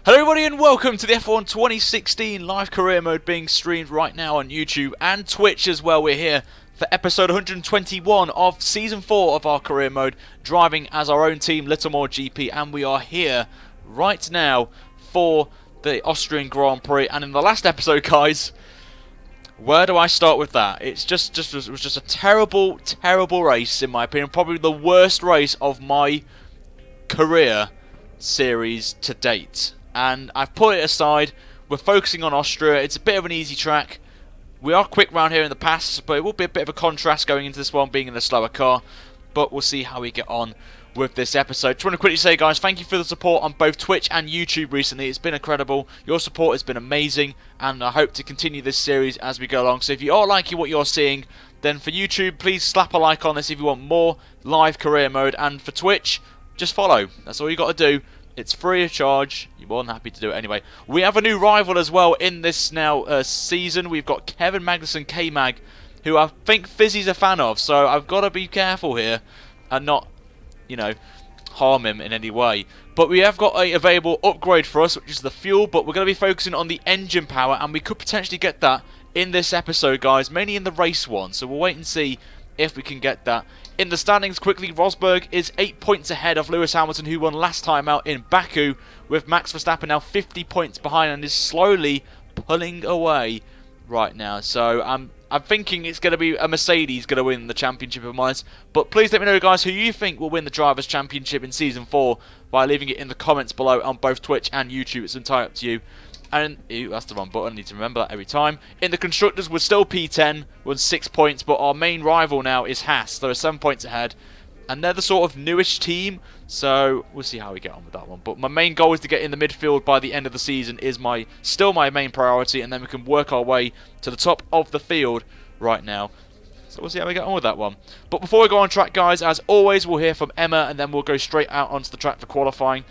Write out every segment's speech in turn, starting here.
Hello everybody and welcome to the F1 2016 live career mode being streamed right now on YouTube and Twitch as well. We're here for episode 121 of season 4 of our career mode, driving as our own team, Littlemore GP, and we are here right now for the Austrian Grand Prix. And in the last episode, guys, where do I start with that? It was just a terrible race in my opinion, probably the worst race of my career series to date. And I've put it aside. We're focusing on Austria. It's a bit of an easy track. We are quick round here in the past, but it will be a bit of a contrast going into this one being in a slower car. But we'll see how we get on with this episode. Just want to quickly say, guys, thank you for the support on both Twitch and YouTube recently. It's been incredible. Your support has been amazing, and I hope to continue this series as we go along. So if you are liking what you're seeing, then for YouTube, please slap a like on this if you want more live career mode. And for Twitch, just follow. That's all you got to do. It's free of charge. You're more than happy to do it anyway. We have a new rival as well in this now season. We've got Kevin Magnussen, K-Mag, who I think Fizzy's a fan of. So I've got to be careful here and not, you know, harm him in any way. But we have got a available upgrade for us, which is the fuel. But we're going to be focusing on the engine power, and we could potentially get that in this episode, guys. Mainly in the race one. So we'll wait and see if we can get that. In the standings, quickly, Rosberg is 8 points ahead of Lewis Hamilton, who won last time out in Baku, with Max Verstappen now 50 points behind and is slowly pulling away right now. So I'm thinking it's going to be a Mercedes going to win the championship of mine. But please let me know, guys, who you think will win the Drivers' Championship in Season 4 by leaving it in the comments below on both Twitch and YouTube. It's entirely up to you. And, ew, that's the wrong button, I need to remember that every time. In the Constructors, we're still P10, with 6 points, but our main rival now is Haas. They're 7 points ahead, and they're the sort of newish team, so we'll see how we get on with that one. But my main goal is to get in the midfield by the end of the season, is still my main priority, and then we can work our way to the top of the field right now. So we'll see how we get on with that one. But before we go on track, guys, as always, we'll hear from Emma, and then we'll go straight out onto the track for qualifying.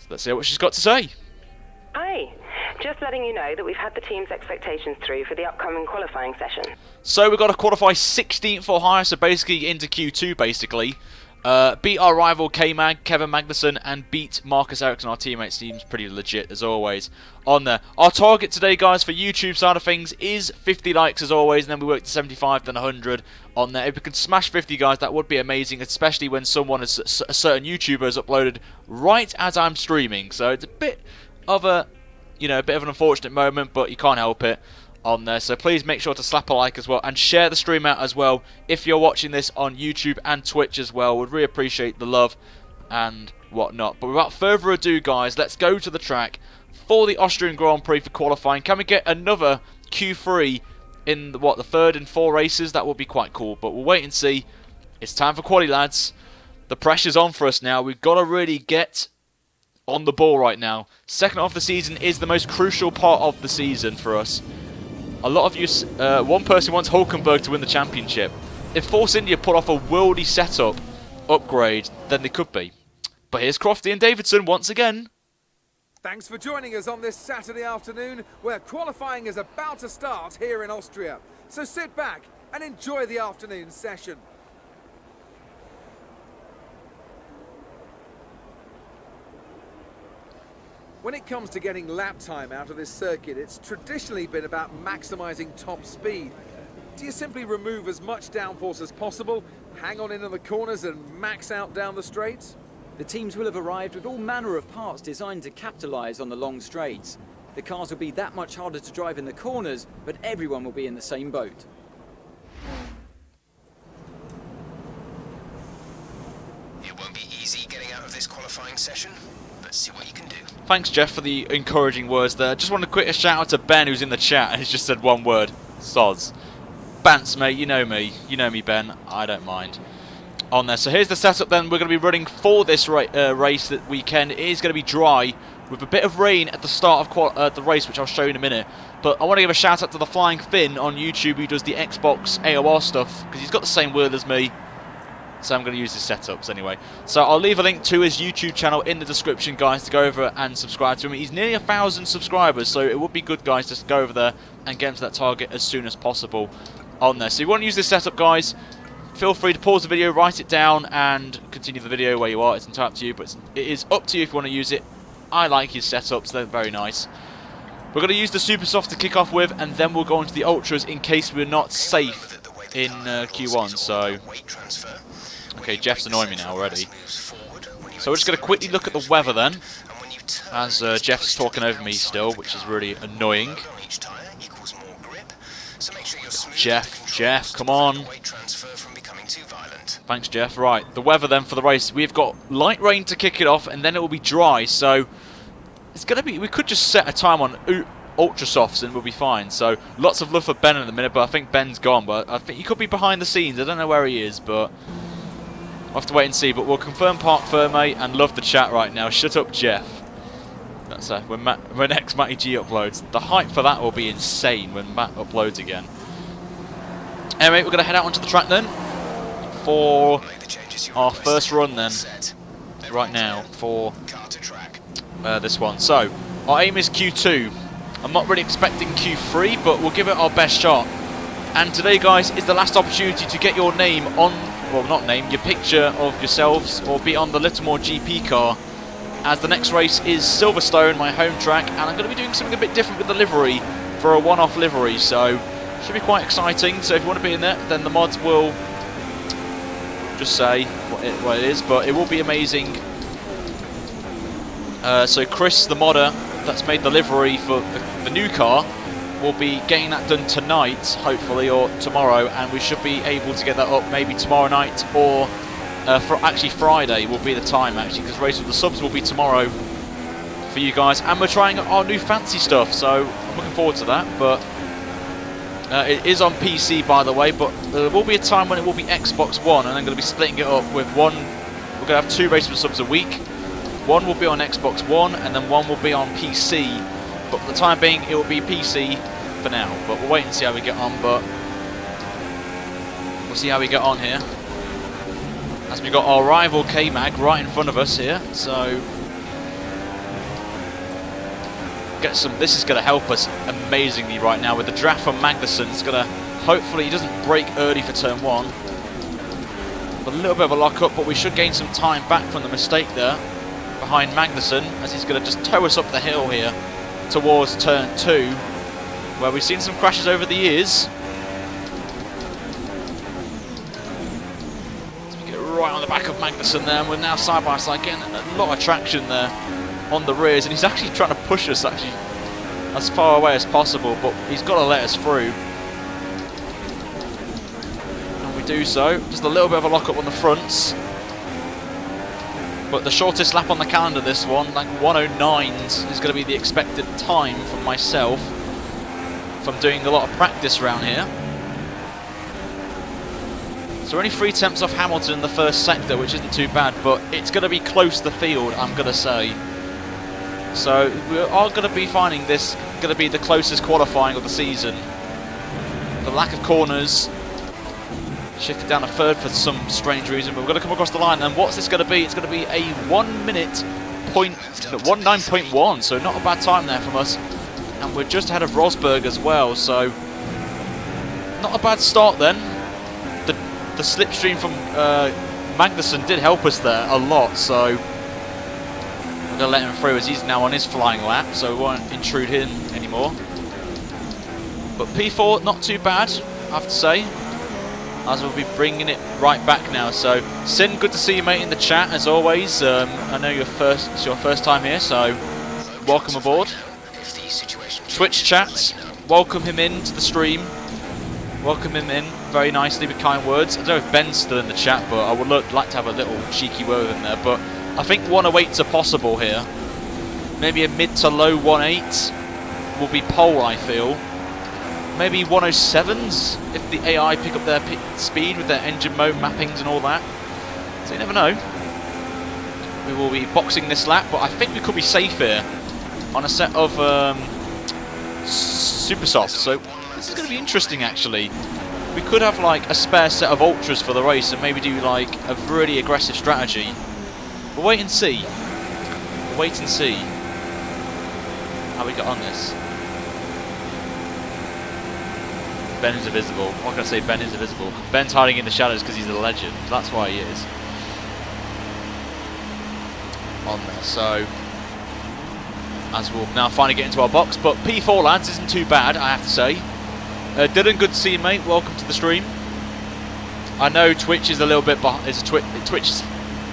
So let's see what she's got to say. Hi. Just letting you know that we've had the team's expectations through for the upcoming qualifying session. So we've got to qualify 16th or higher, so basically into Q2 basically. Beat our rival K-Mag, Kevin Magnussen, and beat Marcus Ericsson. Our teammate seems pretty legit as always on there. Our target today, guys, for YouTube side of things is 50 likes as always, and then we work to 75, then 100 on there. If we can smash 50, guys, that would be amazing, especially when someone, a certain YouTuber, has uploaded right as I'm streaming. So it's a bit of a, you know, a bit of an unfortunate moment, but you can't help it on there. So please make sure to slap a like as well and share the stream out as well if you're watching this on YouTube and Twitch as well. Would really appreciate the love and whatnot. But without further ado, guys, let's go to the track for the Austrian Grand Prix for qualifying. Can we get another Q3 in the third and 4 races? That would be quite cool, but we'll wait and see. It's time for quali, lads. The pressure's on for us now. We've got to really get on the ball right now. Second half of the season is the most crucial part of the season for us. A lot of you, one person wants Hulkenberg to win the championship. If Force India put off a worldy setup upgrade, then they could be. But here's Crofty and Davidson once again. Thanks for joining us on this Saturday afternoon, where qualifying is about to start here in Austria. So sit back and enjoy the afternoon session. When it comes to getting lap time out of this circuit, it's traditionally been about maximising top speed. Do you simply remove as much downforce as possible, hang on into the corners and max out down the straights? The teams will have arrived with all manner of parts designed to capitalise on the long straights. The cars will be that much harder to drive in the corners, but everyone will be in the same boat. It won't be easy getting out of this qualifying session. Let's see what you can do. Thanks, Jeff, for the encouraging words there. Just want to quick shout out to Ben, who's in the chat, and he's just said one word: sods. Bants, mate, you know me. You know me, Ben. I don't mind. On there. So here's the setup then. We're going to be running for this race that weekend. It is going to be dry, with a bit of rain at the start of the race, which I'll show you in a minute. But I want to give a shout out to the Flying Finn on YouTube, who does the Xbox AOR stuff, because he's got the same word as me. So I'm going to use his setups anyway. So I'll leave a link to his YouTube channel in the description, guys, to go over and subscribe to him. He's nearly 1,000 subscribers, so it would be good, guys, to go over there and get him to that target as soon as possible on there. So if you want to use this setup, guys, feel free to pause the video, write it down, and continue the video where you are. It's entirely up to you, but it is up to you if you want to use it I like his setups, they're very nice. We're going to use the Super Soft to kick off with, and then we'll go on to the Ultras in case we're not safe in Q1. So, okay, Jeff's annoying me now already. So we're just going to quickly look at the weather then, as Jeff's talking over me still, which is really annoying. Jeff, come on. Thanks, Jeff. Right, the weather then for the race. We've got light rain to kick it off, and then it will be dry. So it's going to be. We could just set a time on Ultra Softs, and we'll be fine. So lots of love for Ben in a minute, but I think Ben's gone. But I think he could be behind the scenes. I don't know where he is, but we'll have to wait and see. But we'll confirm Park Ferme and love the chat right now. Shut up, Jeff. That's when next Matty G uploads. The hype for that will be insane when Matt uploads again. Anyway, we're going to head out onto the track then for our first run then, right now, for this one. So, our aim is Q2. I'm not really expecting Q3, but we'll give it our best shot. And today, guys, is the last opportunity to get your name on, well, not name, your picture of yourselves, or be on the Littlemore GP car, as the next race is Silverstone, my home track, and I'm going to be doing something a bit different with the livery for a one-off livery, so should be quite exciting. So if you want to be in there, then the mods will just say what it is, but it will be amazing. So Chris, the modder that's made the livery for the new car, will be getting that done tonight, hopefully, or tomorrow, and we should be able to get that up maybe tomorrow night, or for actually Friday will be the time, actually, because Race with the Subs will be tomorrow for you guys, and we're trying our new fancy stuff, so I'm looking forward to that. But it is on PC, by the way, but there will be a time when it will be Xbox One, and I'm going to be splitting it up with one. We're going to have 2 Race with Subs a week. One will be on Xbox One, and then one will be on PC. But for the time being, it will be PC for now. But we'll wait and see how we get on. But we'll see how we get on here, as we got our rival K-Mag right in front of us here. So get some. This is going to help us amazingly right now with the draft from Magnussen. It's going to, hopefully he doesn't break early for turn 1. A little bit of a lock up, but we should gain some time back from the mistake there behind Magnussen, as he's going to just tow us up the hill here towards turn 2, where we've seen some crashes over the years. So we get right on the back of Magnussen there, and we're now side by side, getting a lot of traction there on the rears, and he's actually trying to push us actually as far away as possible, but he's got to let us through. And we do so. Just a little bit of a lock up on the fronts. But the shortest lap on the calendar, this one, like 1:09s, is going to be the expected time for myself from doing a lot of practice around here. So only 3 tenths off Hamilton in the first sector, which isn't too bad, but it's going to be close to the field, I'm going to say. So we are going to be finding this going to be the closest qualifying of the season. The lack of corners. Shifted down a third for some strange reason, but we're going to come across the line. And what's this going to be? It's going to be a 19.1, so not a bad time there from us. And we're just ahead of Rosberg as well, so not a bad start then. The slipstream from Magnussen did help us there a lot, so we're going to let him through as he's now on his flying lap, so we won't intrude him anymore. But P4, not too bad, I have to say, as we'll be bringing it right back now. So Sin, good to see you, mate, in the chat as always. I know it's your first time here, so welcome aboard. Twitch chats, welcome him into the stream. Welcome him in very nicely with kind words. I don't know if Ben's still in the chat, but I would like to have a little cheeky word with him there. But I think 108s are possible here. Maybe a mid to low 1.8 will be pole, I feel. Maybe 107s if the AI pick up their speed with their engine mode mappings and all that. So you never know. We will be boxing this lap, but I think we could be safe here on a set of Super Softs. So this is going to be interesting, actually. We could have like a spare set of Ultras for the race and maybe do like a really aggressive strategy. We'll wait and see. We'll wait and see how we get on this. Ben is invisible. What can I say? Ben is invisible. Ben's hiding in the shadows because he's a legend. That's why he is on there. So as we'll now finally get into our box. But P4, lads, isn't too bad, I have to say. Dylan, good to see you, mate. Welcome to the stream. I know Twitch is a little bit behind. Twitch is...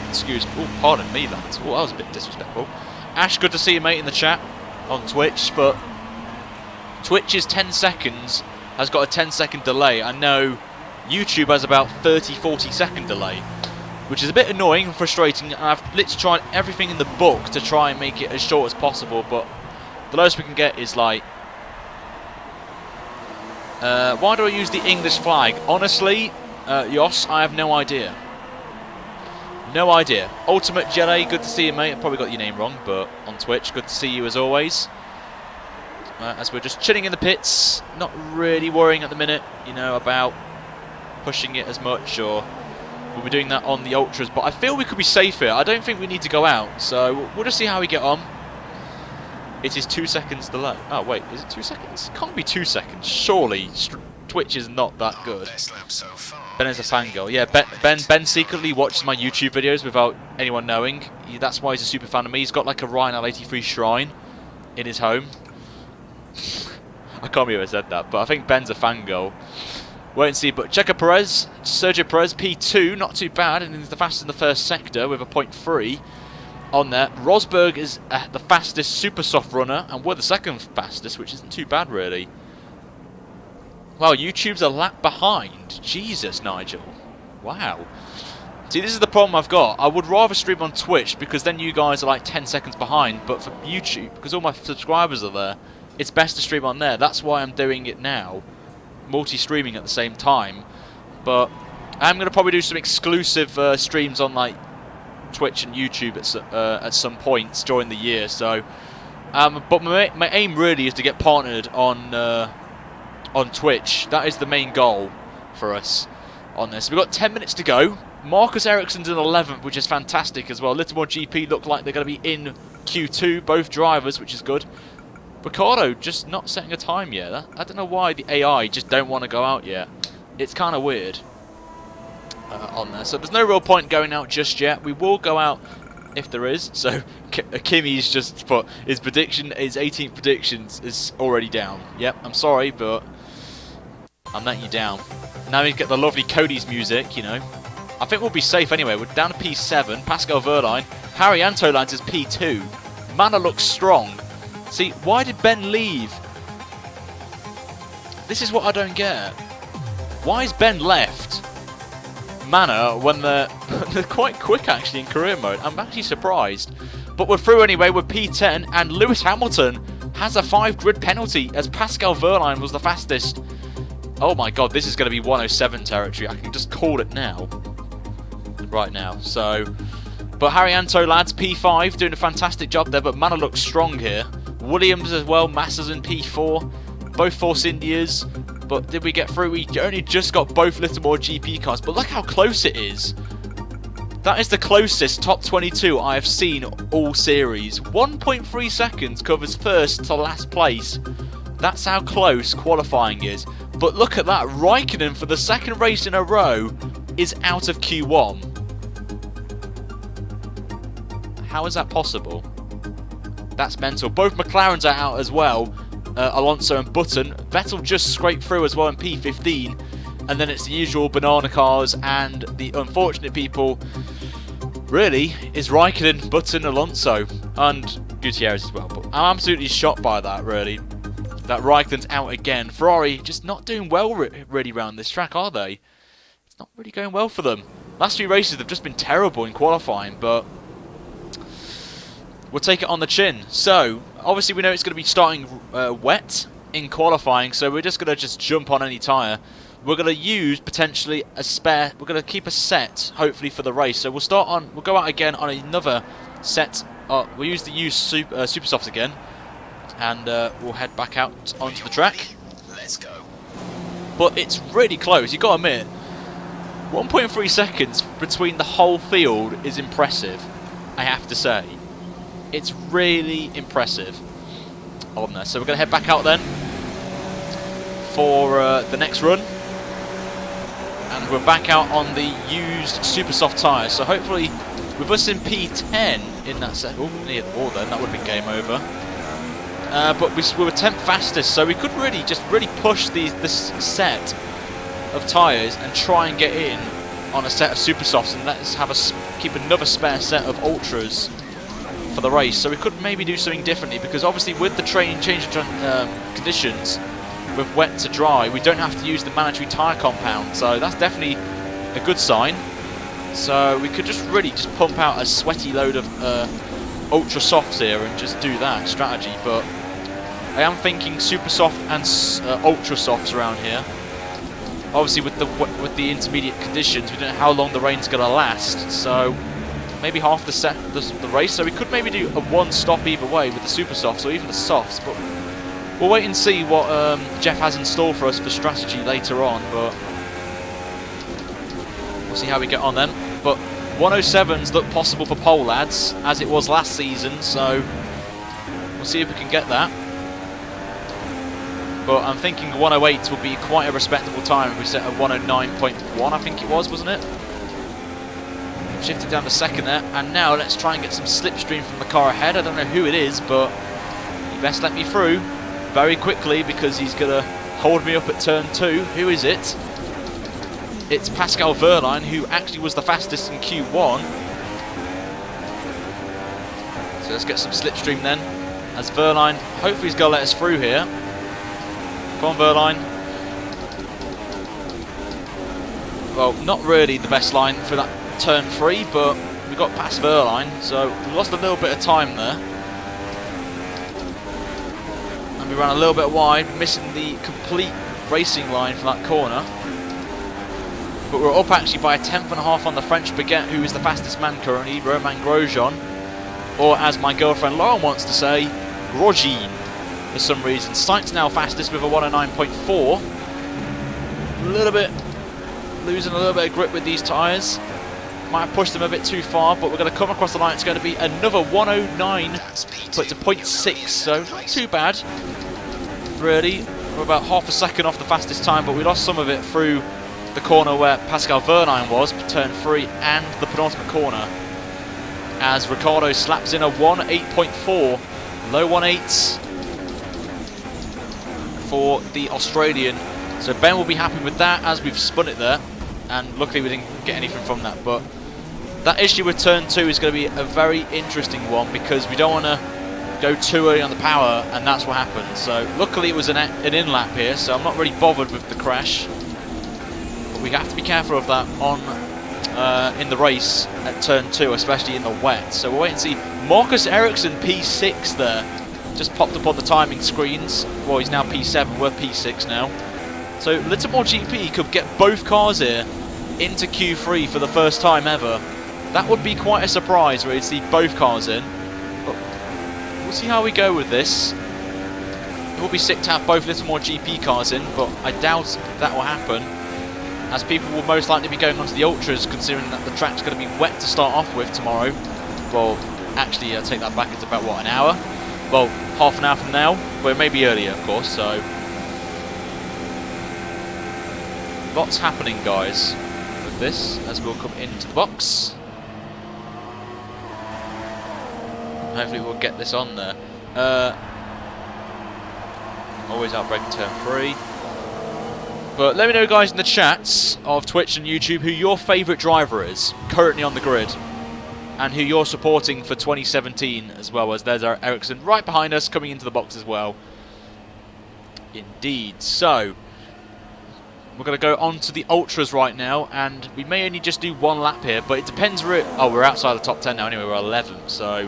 Excuse me. Oh, pardon me, lads. Oh, that was a bit disrespectful. Ash, good to see you, mate, in the chat on Twitch. But Twitch's 10 seconds has got a 10-second delay. I know YouTube has about 30-40 second delay, which is a bit annoying and frustrating. And I've literally tried everything in the book to try and make it as short as possible, but the lowest we can get is like... why do I use the English flag? Honestly, Yos, I have no idea. No idea. Ultimate Jelly, good to see you, mate. I probably got your name wrong, but on Twitch, good to see you as always. As we're just chilling in the pits, not really worrying at the minute, you know, about pushing it as much, or we'll be doing that on the Ultras, but I feel we could be safe here. I don't think we need to go out, so we'll just see how we get on. It is 2 seconds delay. Oh, wait, is it 2 seconds? It can't be 2 seconds. Surely Twitch is not that good. Best lap so far. Ben is a fangirl. Yeah, Ben secretly watches my YouTube videos without anyone knowing. That's why he's a super fan of me. He's got like a Ryan L83 shrine in his home. I can't believe I said that, but I think Ben's a fangirl. Wait and see, but Checo Perez, Sergio Perez, P2, not too bad, and he's the fastest in the first sector with a 0.3 on there. Rosberg is the fastest super soft runner, and we're the second fastest, which isn't too bad, really. Wow, YouTube's a lap behind. Jesus, Nigel. Wow. See, this is the problem I've got. I would rather stream on Twitch, because then you guys are like 10 seconds behind, but for YouTube, because all my subscribers are there, it's best to stream on there. That's why I'm doing it now. Multi-streaming at the same time. But I'm going to probably do some exclusive streams on like Twitch and YouTube at some points during the year. So, but my aim really is to get partnered on Twitch. That is the main goal for us on this. We've got 10 minutes to go. Marcus Ericsson's in 11th, which is fantastic as well. Littlemore GP look like they're going to be in Q2, both drivers, which is good. Ricciardo just not setting a time yet. I don't know why the AI just don't want to go out yet. It's kind of weird on there. So there's no real point going out just yet. We will go out if there is. So Kimmy's just put his prediction, his 18th predictions is already down. Yep, I'm sorry, but I'm letting you down. Now we get the lovely Cody's music, you know. I think we'll be safe anyway. We're down to P7. Pascal Wehrlein. Harry Antolands is P2. Manor looks strong. See, why did Ben leave? This is what I don't get. Why is Ben left Manor when they're quite quick actually in career mode? I'm actually surprised. But we're through anyway with P10, and Lewis Hamilton has a 5 grid penalty as Pascal Wehrlein was the fastest. Oh my god, this is going to be 107 territory. I can just call it now. Right now. So, but Harry Anto, lads, P5, doing a fantastic job there, but Manor looks strong here. Williams as well, Massers in P4, both Force Indias, but did we get through? We only just got both Littlemore GP cars, but look how close it is. That is the closest top 22 I have seen all series. 1.3 seconds covers first to last place. That's how close qualifying is. But look at that, Raikkonen for the second race in a row is out of Q1. How is that possible? That's mental. Both McLarens are out as well. Alonso and Button. Vettel just scraped through as well in P15. And then it's the usual banana cars, and the unfortunate people really is Raikkonen, Button, Alonso, and Gutierrez as well. But I'm absolutely shocked by that, really. That Raikkonen's out again. Ferrari just not doing well really around this track, are they? It's not really going well for them. Last few races have just been terrible in qualifying, but we'll take it on the chin. So, obviously we know it's going to be starting wet in qualifying, so we're just going to jump on any tyre. We're going to use potentially a spare. We're going to keep a set, hopefully, for the race. So we'll start on. We'll go out again on another set. We'll use the used super softs again, and we'll head back out onto the track. Let's go. But it's really close. You got to admit, 1.3 seconds between the whole field is impressive. I have to say, it's really impressive on there. So we're going to head back out then for the next run. And we're back out on the used super soft tyres. So hopefully, with us in P10 in that set. Oh, near the wall then. That would have been game over. but we were 10th fastest, so we could really push this set of tyres and try and get in on a set of super softs, and let's keep another spare set of ultras for the race. So we could maybe do something differently, because obviously with the training change conditions with wet to dry, we don't have to use the mandatory tyre compound, so that's definitely a good sign. So we could just pump out a sweaty load of ultra softs here and just do that strategy. But I am thinking super soft and ultra softs around here. Obviously with the intermediate conditions, we don't know how long the rain's going to last, so maybe half the race. So we could maybe do a one stop either way with the super softs or even the softs, but we'll wait and see what Jeff has in store for us for strategy later on. But we'll see how we get on then. But 107s look possible for pole, lads, as it was last season, so we'll see if we can get that. But I'm thinking 108 will be quite a respectable time if we set a 109.1, I think it was, wasn't it? Shifted down to second there, and now let's try and get some slipstream from the car ahead. I don't know who it is, but he best let me through very quickly, because he's going to hold me up at turn 2. Who is it? It's Pascal Wehrlein, who actually was the fastest in Q1. So let's get some slipstream then, as Wehrlein hopefully he's going to let us through here. Come on, Wehrlein. Well, not really the best line for that turn 3, but we got past Wehrlein, so we lost a little bit of time there. And we ran a little bit wide, missing the complete racing line for that corner. But we're up actually by a 10th.5 on the French baguette, who is the fastest man currently, Romain Grosjean. Or as my girlfriend Lauren wants to say, Grosjean. For some reason. Sainz now fastest with a 109.4. A little bit, losing a little bit of grip with these tyres. Might have pushed them a bit too far, but we're going to come across the line. It's going to be another 109, but to 0.6, so not too bad. Really, we're about half a second off the fastest time, but we lost some of it through the corner where Pascal Wehrlein was, turn 3, and the penultimate corner, as Ricciardo slaps in a 1.8.4, low 1.8s for the Australian. So Ben will be happy with that, as we've spun it there, and luckily we didn't get anything from that. But that issue with turn 2 is going to be a very interesting one, because we don't want to go too early on the power, and that's what happened. So luckily it was an in-lap here, so I'm not really bothered with the crash. But we have to be careful of that on in the race at turn 2, especially in the wet. So we'll wait and see. Marcus Ericsson P6 there, just popped up on the timing screens. Well, he's now P7, we're P6 now. So Little GP could get both cars here into Q3 for the first time ever. That would be quite a surprise, really, to see both cars in. But we'll see how we go with this. It will be sick to have both Little GP cars in, but I doubt that will happen, as people will most likely be going onto the Ultras, considering that the track's going to be wet to start off with tomorrow. Well, actually, I'll take that back. It's about, what, an hour? Well, half an hour from now, but maybe earlier, of course. So lots happening, guys, with this, as we'll come into the box. Hopefully we'll get this on there. Always outbreaking turn 3. But let me know, guys, in the chats of Twitch and YouTube who your favourite driver is currently on the grid, and who you're supporting for 2017 as well. As there's our Ericsson right behind us, coming into the box as well. Indeed. So we're going to go on to the Ultras right now, and we may only just do one lap here, but it depends. We're outside the top 10 now anyway, we're 11, so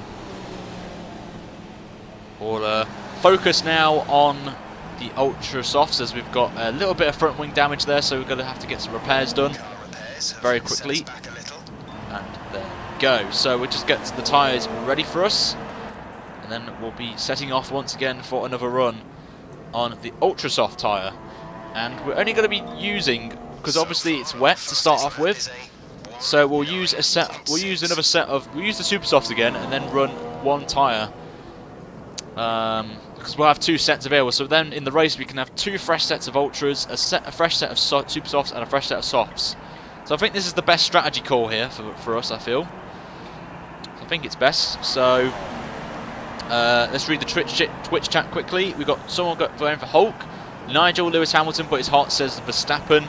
we'll focus now on the Ultra Softs, as we've got a little bit of front wing damage there, so we're going to have to get some repairs done very quickly. And there we go. So we'll just get the tyres ready for us, and then we'll be setting off once again for another run on the Ultra Soft tyre. And we're only going to be using, because obviously it's wet to start off with, so we'll use a set. We'll use another set of. We'll use the Super Softs again, and then run one tyre. Because we'll have two sets available. So then in the race we can have two fresh sets of Ultras, a fresh set of Super Softs, and a fresh set of Softs. So I think this is the best strategy call here for us. I feel. So I think it's best. So Let's read the Twitch chat quickly. We've got someone going for Hulk. Nigel Lewis Hamilton, but his heart says Verstappen.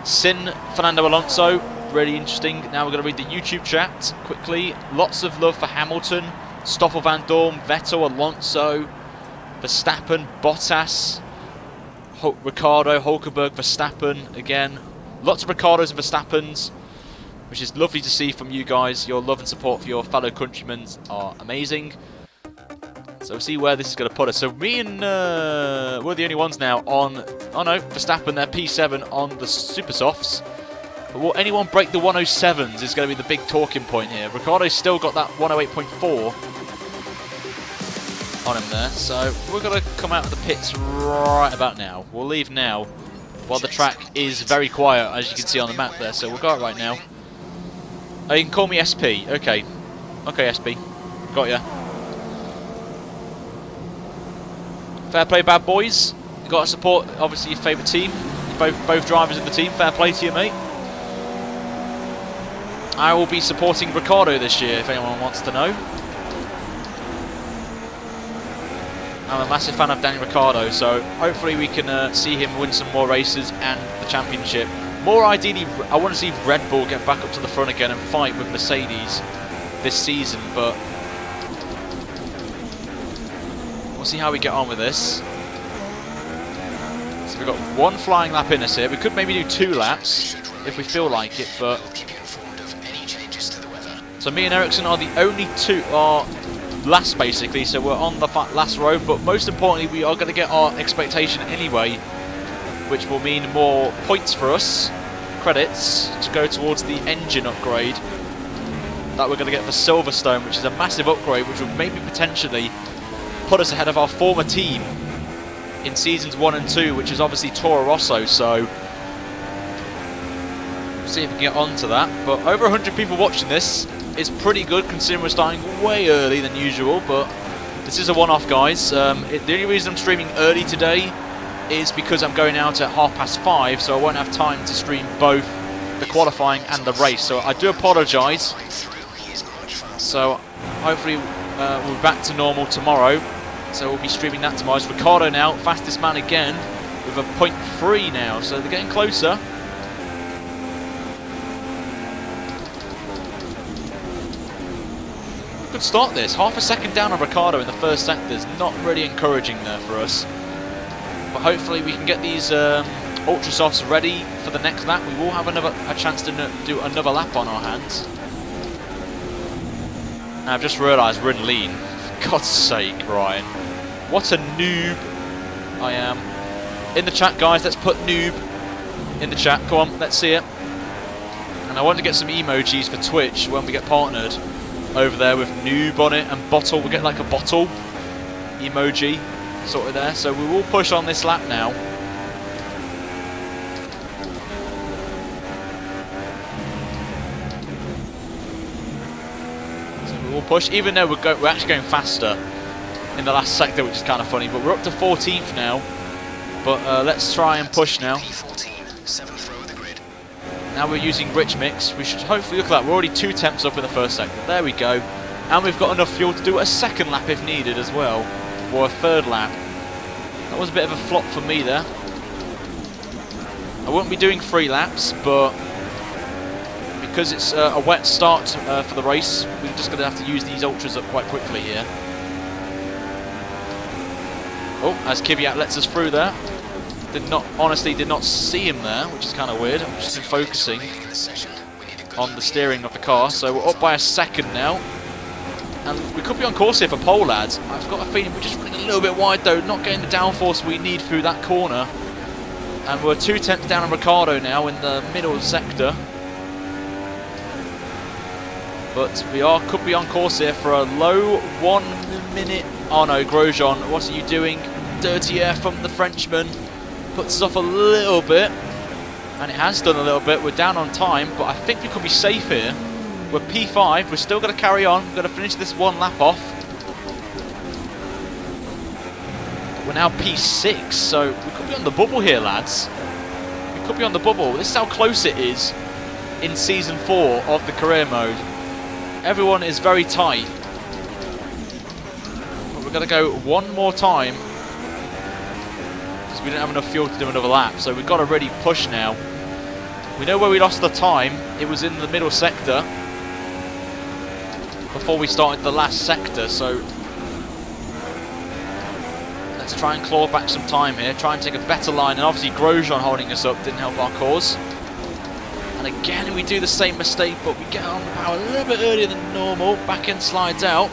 Sin Fernando Alonso, really interesting. Now we're going to read the YouTube chat quickly. Lots of love for Hamilton, Stoffel Van Dorn, Vettel, Alonso, Verstappen, Bottas, Ricciardo, Hulkenberg, Verstappen again. Lots of Ricciardos and Verstappens, which is lovely to see from you guys. Your love and support for your fellow countrymen are amazing. So we'll see where this is going to put us. So me and we're the only ones now on. Oh no, Verstappen, they're P7 on the Super Softs. But will anyone break the 107s is going to be the big talking point here. Ricciardo's still got that 108.4 on him there. So we're going to come out of the pits right about now. We'll leave now while the track is very quiet, as you can see on the map there. So we'll go out right now. Oh, you can call me SP. Okay. Okay, SP. Got ya. Fair play, bad boys. You've got to support, obviously, your favourite team. Both drivers of the team. Fair play to you, mate. I will be supporting Ricciardo this year, if anyone wants to know. I'm a massive fan of Daniel Ricciardo, so hopefully we can see him win some more races and the championship. More ideally, I want to see Red Bull get back up to the front again and fight with Mercedes this season, but we'll see how we get on with this. So we've got one flying lap in us here. We could maybe do 2 laps if we feel like it, but so me and Ericsson are the only two last basically, so we're on the last row, but most importantly we are going to get our expectation anyway, which will mean more points for us, credits, to go towards the engine upgrade that we're going to get for Silverstone, which is a massive upgrade, which will maybe potentially put us ahead of our former team in seasons 1 and 2, which is obviously Toro Rosso, so we'll see if we can get on to that. But over 100 people watching this is pretty good, considering we're starting way early than usual, but this is a one-off, guys. The only reason I'm streaming early today is because I'm going out at 5:30, so I won't have time to stream both the qualifying and the race, so I do apologise. So hopefully we'll be back to normal tomorrow, so we'll be streaming that tomorrow. It's Ricciardo now, fastest man again, with a 0.3 now, so they're getting closer. Good start this, half a second down on Ricciardo in the first sector is not really encouraging there for us. But hopefully we can get these Ultra Softs ready for the next lap. We will have a chance to do another lap on our hands. And I've just realised we're in lean. For God's sake, Ryan. What a noob I am. In the chat, guys, let's put noob in the chat. Come on, let's see it. And I want to get some emojis for Twitch when we get partnered over there with noob on it and bottle. We'll get like a bottle emoji sort of there. So we will push on this lap now. So we will push, even though we're actually going faster in the last sector, which is kind of funny. But we're up to 14th now. But let's try and push now. Now we're using Rich Mix. We should hopefully look at that. We're already 2 temps up in the first sector. There we go. And we've got enough fuel to do a second lap if needed as well. Or a third lap. That was a bit of a flop for me there. I won't be doing 3 laps, but because it's a wet start for the race, we're just going to have to use these Ultras up quite quickly here. Oh, as Kvyat lets us through there. Honestly did not see him there, which is kind of weird. I've just been focusing on the steering of the car. So we're up by a second now. And we could be on course here for pole, lads. I've got a feeling we're just running a little bit wide though, not getting the downforce we need through that corner. And we're 2 tenths down on Ricciardo now in the middle sector. But we could be on course here for a low 1 minute. Oh no, Grosjean, what are you doing? Dirty air from the Frenchman. Puts us off a little bit, and it has done a little bit. We're down on time, but I think we could be safe here. We're P5, we're still going to carry on. We're going to finish this 1 lap off. We're now P6, so we could be on the bubble here, lads. We could be on the bubble. This is how close it is in Season 4 of the career mode. Everyone is very tight. got to go one more time because we didn't have enough fuel to do another lap. So we've got to really push now. We know where we lost the time. It was in the middle sector before we started the last sector. So let's try and claw back some time here. Try and take a better line. And obviously Grosjean holding us up didn't help our cause. And again we do the same mistake, but we get on the power a little bit earlier than normal. Back end slides out.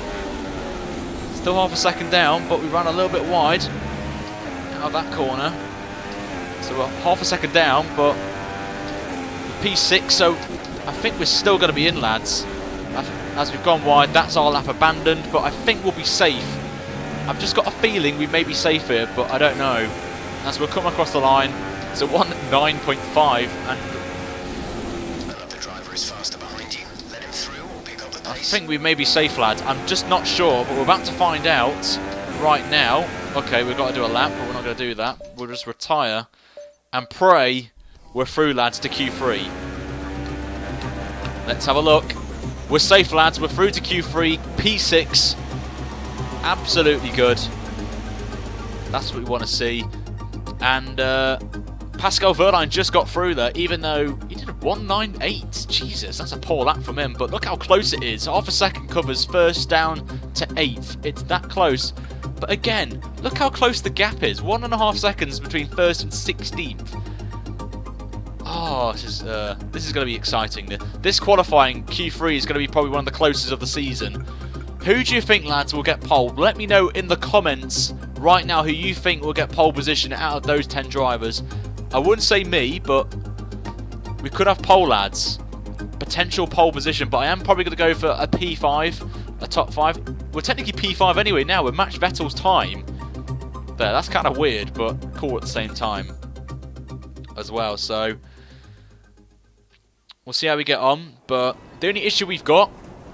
Still half a second down, but we ran a little bit wide out of that corner. So we're half a second down, but P6, so I think we're still going to be in, lads. As we've gone wide, that's our lap abandoned, but I think we'll be safe. I've just got a feeling we may be safe here, but I don't know. As we'll come across the line, it's a 1:09.5, and Another driver is faster behind you. Let him through or pick up the I pace. think we may be safe, lads. I'm just not sure, but we're about to find out right now. Okay, we've got to do a lap, but we're not going to do that. We'll just retire and pray we're through, lads, to Q3. Let's have a look. We're safe, lads. We're through to Q3. P6. Absolutely good. That's what we want to see. And Pascal Wehrlein just got through there, even though he did a 1:09.8. Jesus, that's a poor lap from him. But look how close it is. Half a second covers first down to 8th. It's that close. But again, look how close the gap is. 1.5 seconds between first and 16th. Oh, this is going to be exciting. This qualifying Q3 is going to be probably one of the closest of the season. Who do you think, lads, will get pole? Let me know in the comments right now who you think will get pole position out of those 10 drivers. I wouldn't say me, but we could have pole, lads. Potential pole position, but I am probably going to go for a P5, a top 5. We're technically P5 anyway now. We're matched Vettel's time. There, that's kind of weird, but cool at the same time as well. So we'll see how we get on, but the only issue we've got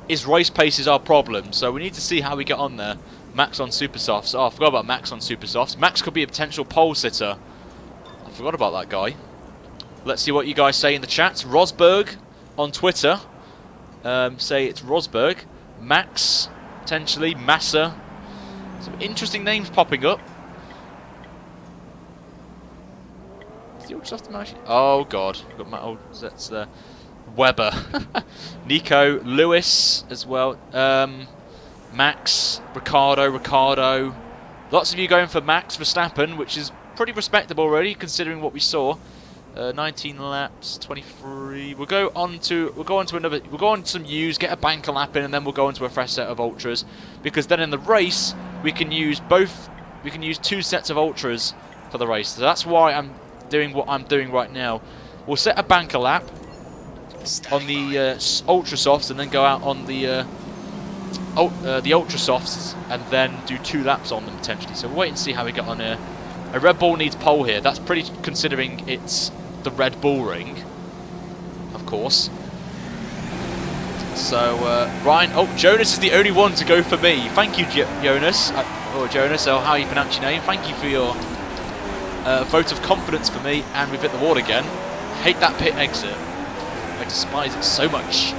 is race pace is our problem, so we need to see how we get on there. Max on super softs. Oh, I forgot about Max on super softs. Max could be a potential pole sitter. I forgot about that guy. Let's see what you guys say in the chat. Rosberg on Twitter. Say it's Rosberg. Max, potentially. Massa. Some interesting names popping up. Oh god, we've got Matt. That's there. Weber, Nico, Lewis as well. Max, Ricciardo. Lots of you going for Max Verstappen, which is pretty respectable already, considering what we saw. 19 laps, 23. We'll go on some U's, get a banker lap in, and then we'll go into a fresh set of ultras, because then in the race we can use both. We can use 2 sets of ultras for the race. So that's why I'm doing what I'm doing right now. We'll set a banker lap on the ultra softs, and then go out on the ultra softs, and then do 2 laps on them potentially. So we'll wait and see how we get on here. A Red Bull needs pole here. That's pretty, considering it's the Red Bull ring, of course. So Ryan, oh, Jonas is the only one to go for me. Thank you, Jonas, or Jonas, or how you pronounce your name. Thank you for your vote of confidence for me, and we've hit the wall again. Hate that pit exit. I despise it so much.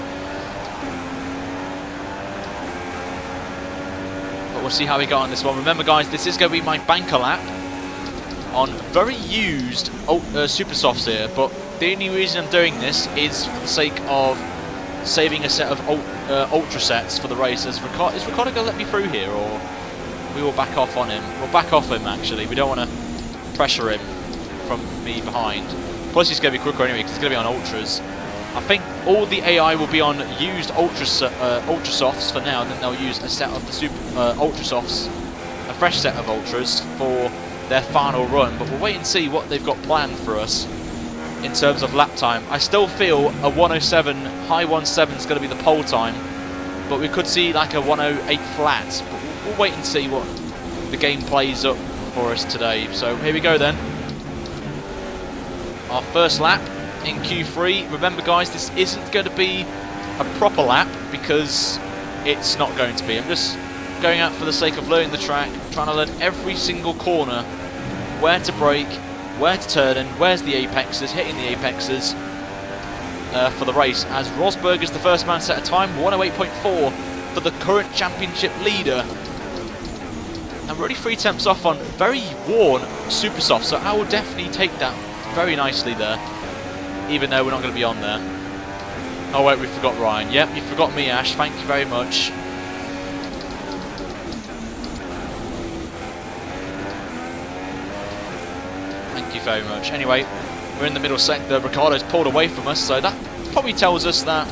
But we'll see how we go on this one. Remember, guys, this is going to be my banker lap on very used super softs here, but the only reason I'm doing this is for the sake of saving a set of ultra sets for the race. Is Ricciardo going to let me through here, or we will back off on him? We'll back off him, actually. We don't want to pressure him from me behind. Plus, he's going to be quicker anyway, because he's going to be on ultras. I think all the AI will be on used ultra softs for now, and then they'll use a set of the ultra softs, a fresh set of ultras for their final run. But we'll wait and see what they've got planned for us in terms of lap time. I still feel a 107, high 17 is going to be the pole time, but we could see like a 108 flat. But we'll wait and see what the game plays up for us today. So here we go then. Our first lap in Q3. Remember, guys, this isn't going to be a proper lap, because it's not going to be. I'm just going out for the sake of learning the track, trying to learn every single corner, where to brake, where to turn in, where's the apexes, hitting the apexes for the race, as Rosberg is the first man to set a time, 108.4 for the current championship leader. And we're already 3 temps off on very worn super soft, so I will definitely take that very nicely there, even though we're not going to be on there. Oh wait, we forgot Ryan. Yep, you forgot me, Ash. Thank you very much. Thank you very much. Anyway, we're in the middle sector. Ricciardo's pulled away from us, so that probably tells us that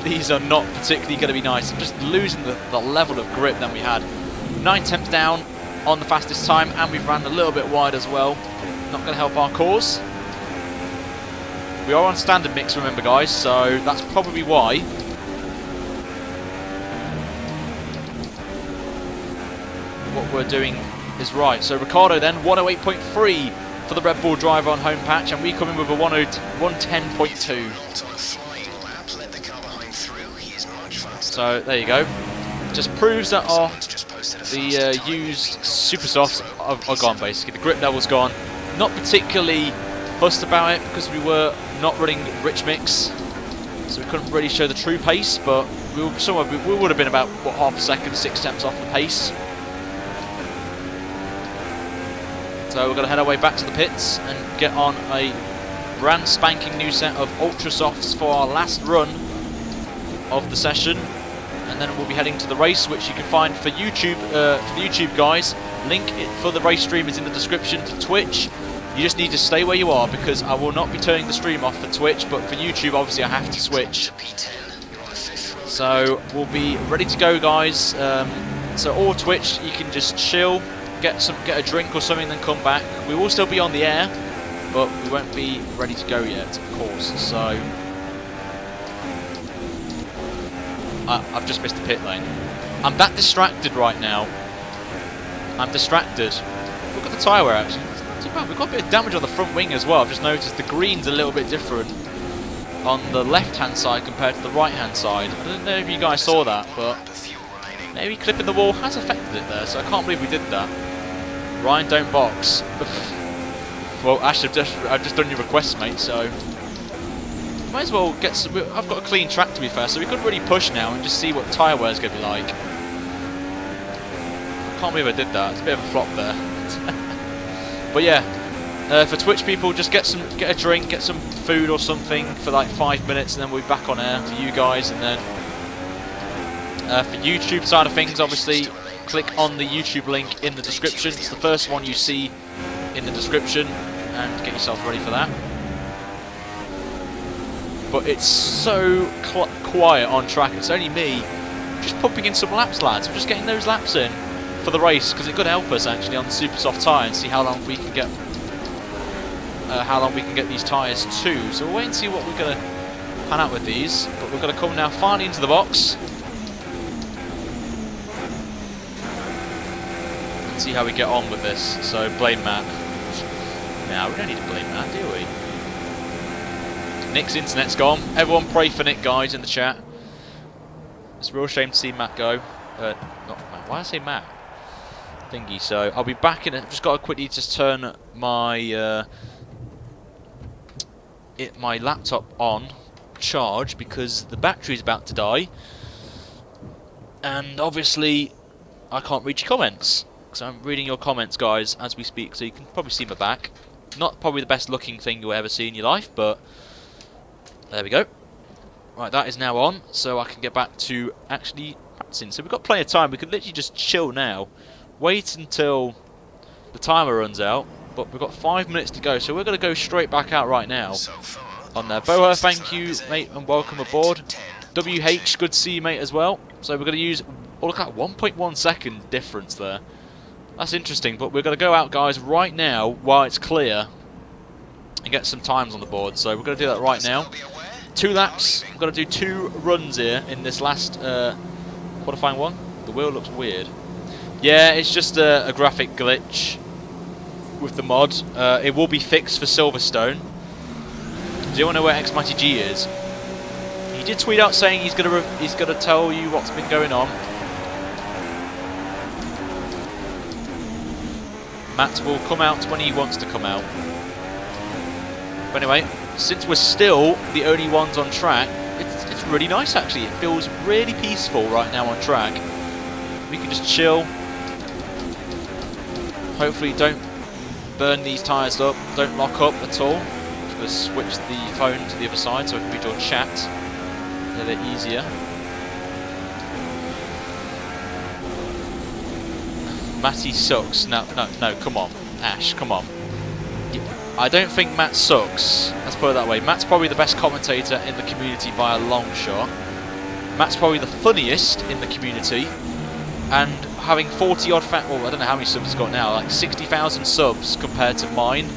these are not particularly going to be nice. I'm just losing the level of grip that we had. 9 temps down on the fastest time, and we've ran a little bit wide as well. Not going to help our cause. We are on standard mix, remember guys, so that's probably why. What we're doing is right. So Ricciardo then, 108.3 for the Red Bull driver on home patch, and we come in with a 110.2. So there you go. Just proves that the used super softs are gone basically. The grip level's gone. Not particularly fussed about it because we were not running rich mix, so we couldn't really show the true pace, but we would have been about what, half a second, 6 temps off the pace. So we're going to head our way back to the pits and get on a brand spanking new set of Ultra Softs for our last run of the session, and then we'll be heading to the race, which you can find for YouTube, for the YouTube guys. Link for the race stream is in the description to Twitch. You just need to stay where you are because I will not be turning the stream off for Twitch, but for YouTube obviously I have to switch. So we'll be ready to go guys. So all Twitch, you can just chill, get a drink or something, then come back. We will still be on the air, but we won't be ready to go yet, of course. So I've just missed the pit lane. I'm that distracted right now. I'm distracted. Look at the tyre wear actually. We've got a bit of damage on the front wing as well. I've just noticed the green's a little bit different on the left-hand side compared to the right-hand side. I don't know if you guys saw that, but maybe clipping the wall has affected it there, so I can't believe we did that. Ryan, don't box. Well, Ash, I've just done your request, mate, so might as well get some. I've got a clean track to be fair, so we could really push now and just see what tyre wear is going to be like. I can't believe I did that. It's a bit of a flop there. But yeah, for Twitch people, just get a drink, get some food or something for like 5 minutes, and then we'll be back on air for you guys. And then for YouTube side of things, obviously, click on the YouTube link in the description. It's the first one you see in the description, and get yourself ready for that. But it's so quiet on track. It's only me just pumping in some laps, lads. We're just getting those laps in for the race because it could help us actually on the super soft tyre and see how long we can get these tyres too. So we'll wait and see what we're going to pan out with these. But we're going to come now finally into the box and see how we get on with this. So blame Matt. Now we don't need to blame Matt, do we? Nick's internet's gone. Everyone pray for Nick, guys, in the chat. It's a real shame to see Matt go. Not Matt. Why did I say Matt? Thingy. So I'll be back in it. I've just got to quickly just turn my my laptop on charge because the battery's about to die, and obviously I can't read your comments because I'm reading your comments, guys, as we speak. So you can probably see my back. Not probably the best looking thing you'll ever see in your life, but there we go. Right, that is now on, so I can get back to actually practicing. So we've got plenty of time. We could literally just chill now. Wait until the timer runs out, but we've got 5 minutes to go, so we're going to go straight back out right now on there. Boa, thank you, mate, and welcome aboard. WH, good to see you, mate, as well. So we're going to use, oh, look at 1.1 second difference there. That's interesting, but we're going to go out, guys, right now while it's clear and get some times on the board. So we're going to do that right now. 2 laps. We've got to do 2 runs here in this last qualifying one. The wheel looks weird. Yeah, it's just a graphic glitch with the mod. It will be fixed for Silverstone. Do you want to know where XMighty G is? He did tweet out saying he's gonna tell you what's been going on. Matt will come out when he wants to come out. But anyway, since we're still the only ones on track, it's really nice actually. It feels really peaceful right now on track. We can just chill, Hopefully don't burn these tyres up, don't lock up at all. I'm just going to switch the phone to the other side so I can read your chat a little bit easier. Matty sucks. No, come on. Ash, come on. I don't think Matt sucks. Let's put it that way. Matt's probably the best commentator in the community by a long shot. Matt's probably the funniest in the community. And having 40 odd well, I don't know how many subs he's got now, like 60,000 subs compared to mine.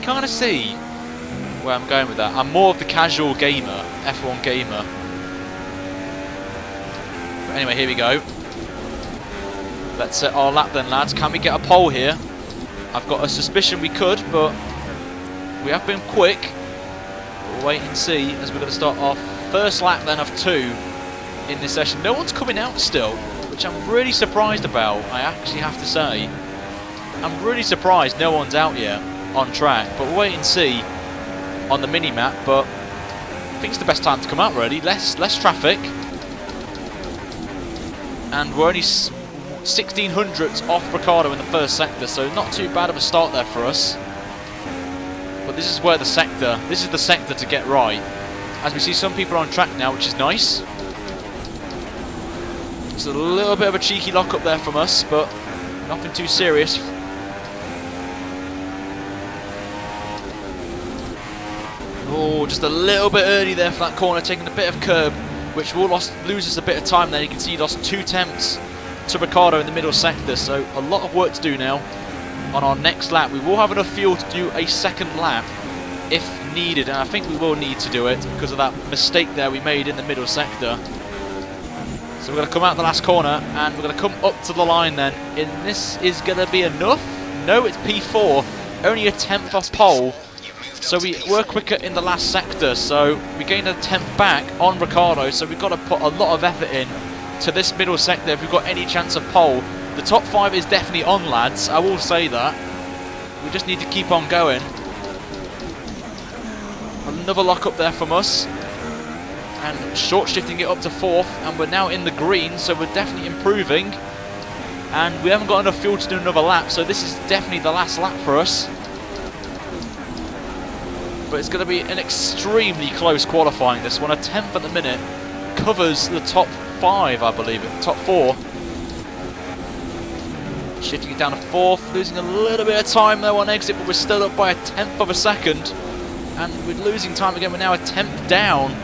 Kind of see where I'm going with that. I'm more of the casual gamer, F1 gamer. But anyway, here we go. Let's set our lap then, lads. Can we get a pole here? I've got a suspicion we could, but we have been quick. We'll wait and see as we're going to start our first lap then of 2 in this session. No one's coming out still, which I'm really surprised about, I actually have to say. I'm really surprised no one's out yet on track, but we'll wait and see on the mini-map. But I think it's the best time to come out, really. Less traffic. And we're only 1600ths off Ricciardo in the first sector, so not too bad of a start there for us. But this is where the sector to get right. As we see some people on track now, which is nice. It's a little bit of a cheeky lock up there from us, but nothing too serious. Oh, just a little bit early there for that corner, taking a bit of curb, which will lose us a bit of time there. You can see he lost 2 tenths to Ricciardo in the middle sector, so a lot of work to do now on our next lap. We will have enough fuel to do a second lap if needed, and I think we will need to do it because of that mistake there we made in the middle sector. So we're going to come out the last corner and we're going to come up to the line then, and this is going to be enough. No, it's P4, only a tenth off pole, so we were quicker in the last sector, so we gained a tenth back on Ricciardo, so we've got to put a lot of effort in to this middle sector if we've got any chance of pole. The top 5 is definitely on, lads, I will say that. We just need to keep on going. Another lock up there from us. And short shifting it up to 4th, and we're now in the green, so we're definitely improving. And we haven't got enough fuel to do another lap, so this is definitely the last lap for us. But it's going to be an extremely close qualifying, this one. A 10th at the minute covers the top 5, I believe, top 4. Shifting it down to 4th, losing a little bit of time though on exit, but we're still up by a 10th of a second. And we're losing time again, we're now a 10th down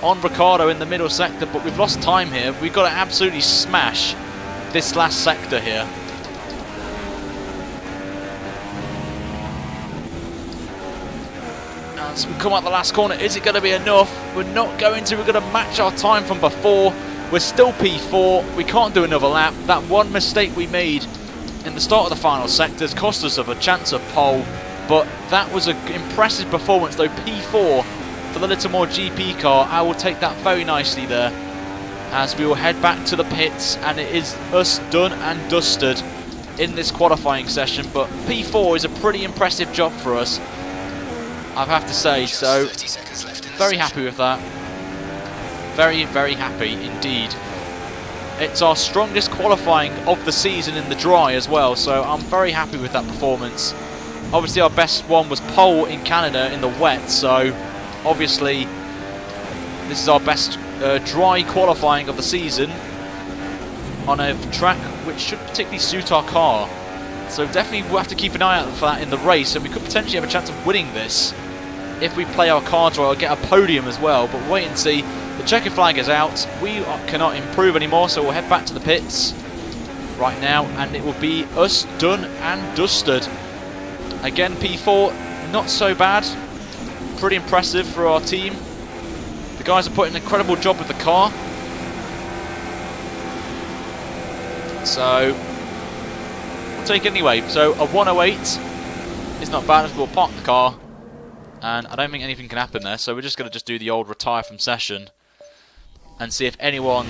on Ricciardo in the middle sector, but we've lost time here. We've got to absolutely smash this last sector here. As we come out the last corner, is it going to be enough? We're not going to. We're going to match our time from before. We're still P4. We can't do another lap. That one mistake we made in the start of the final sectors cost us of a chance of pole, but that was an impressive performance though. P4 for the little more GP car. I will take that very nicely there, as we will head back to the pits, and it is us done and dusted in this qualifying session. But P4 is a pretty impressive job for us, I have to say, so very happy with that. Very, very happy indeed. It's our strongest qualifying of the season in the dry as well, so I'm very happy with that performance. Obviously our best one was pole in Canada in the wet, so obviously this is our best dry qualifying of the season on a track which should particularly suit our car. So definitely we'll have to keep an eye out for that in the race, and we could potentially have a chance of winning this if we play our cards right or get a podium as well, but wait and see. The checkered flag is out, we cannot improve anymore, so we'll head back to the pits right now, and it will be us done and dusted. Again, P4, not so bad, pretty impressive for our team. The guys are putting an incredible job with the car. So, we'll take it anyway. So, a 108 is not bad, as we'll park the car. And I don't think anything can happen there, so we're just going to do the old retire from session and see if anyone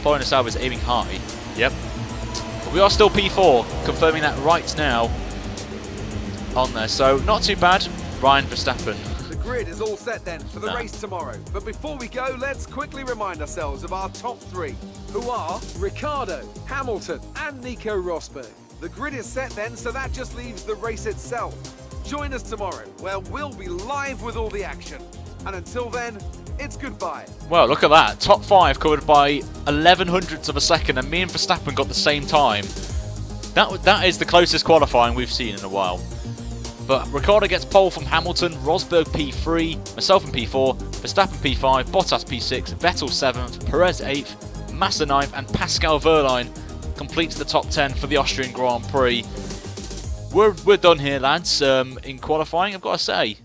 following us out is aiming high. Yep. But we are still P4, confirming that right now on there. So, not too bad. Ryan Verstappen. The grid is all set then for the race tomorrow. But before we go, let's quickly remind ourselves of our top 3, who are Ricciardo, Hamilton and Nico Rosberg. The grid is set then, so that just leaves the race itself. Join us tomorrow, where we'll be live with all the action. And until then, it's goodbye. Well, look at that. Top 5 covered by 11 hundredths of a second, and me and Verstappen got the same time. That is the closest qualifying we've seen in a while. But Ricciardo gets pole from Hamilton, Rosberg P3, myself in P4, Verstappen P5, Bottas P6, Vettel 7th, Perez 8th, Massa 9th, and Pascal Wehrlein completes the top 10 for the Austrian Grand Prix. We're done here, lads, in qualifying, I've got to say.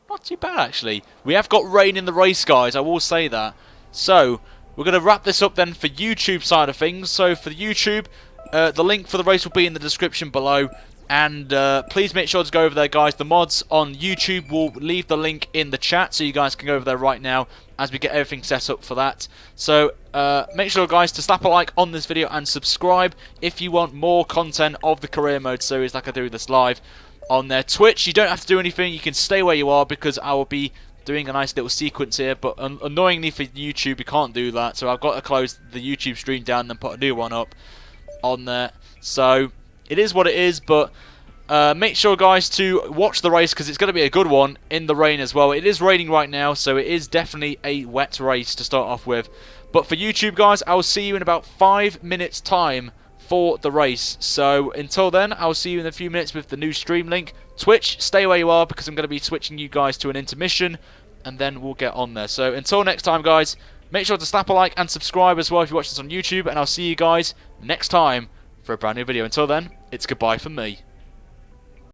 Not too bad, actually. We have got rain in the race, guys, I will say that. So, we're going to wrap this up then for YouTube side of things. So, for the YouTube, the link for the race will be in the description below. And please make sure to go over there, guys. The mods on YouTube will leave the link in the chat, so you guys can go over there right now as we get everything set up for that. So make sure, guys, to slap a like on this video and subscribe if you want more content of the career mode series like I do this live on their Twitch. You don't have to do anything. You can stay where you are because I will be doing a nice little sequence here. But annoyingly for YouTube, you can't do that. So I've got to close the YouTube stream down and then put a new one up on there. So it is what it is, but make sure, guys, to watch the race because it's going to be a good one in the rain as well. It is raining right now, so it is definitely a wet race to start off with. But for YouTube, guys, I will see you in about 5 minutes' time for the race. So until then, I'll see you in a few minutes with the new stream link. Twitch, stay where you are because I'm going to be switching you guys to an intermission, and then we'll get on there. So until next time, guys, make sure to slap a like and subscribe as well if you watch this on YouTube, and I'll see you guys next time for a brand new video. Until then, it's goodbye from me.